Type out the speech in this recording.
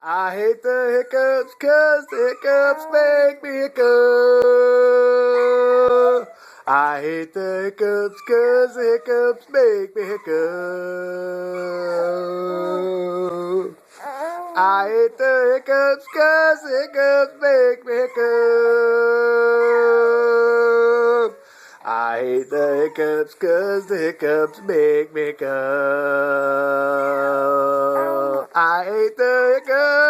I hate the hiccups 'cause the hiccups make me hiccup. I hate the hiccups 'cause the hiccups make me hiccup. I hate the hiccups 'cause the hiccups make me hiccup. I hate the hiccups 'cause the hiccups make me hiccup. I hate the hiccups.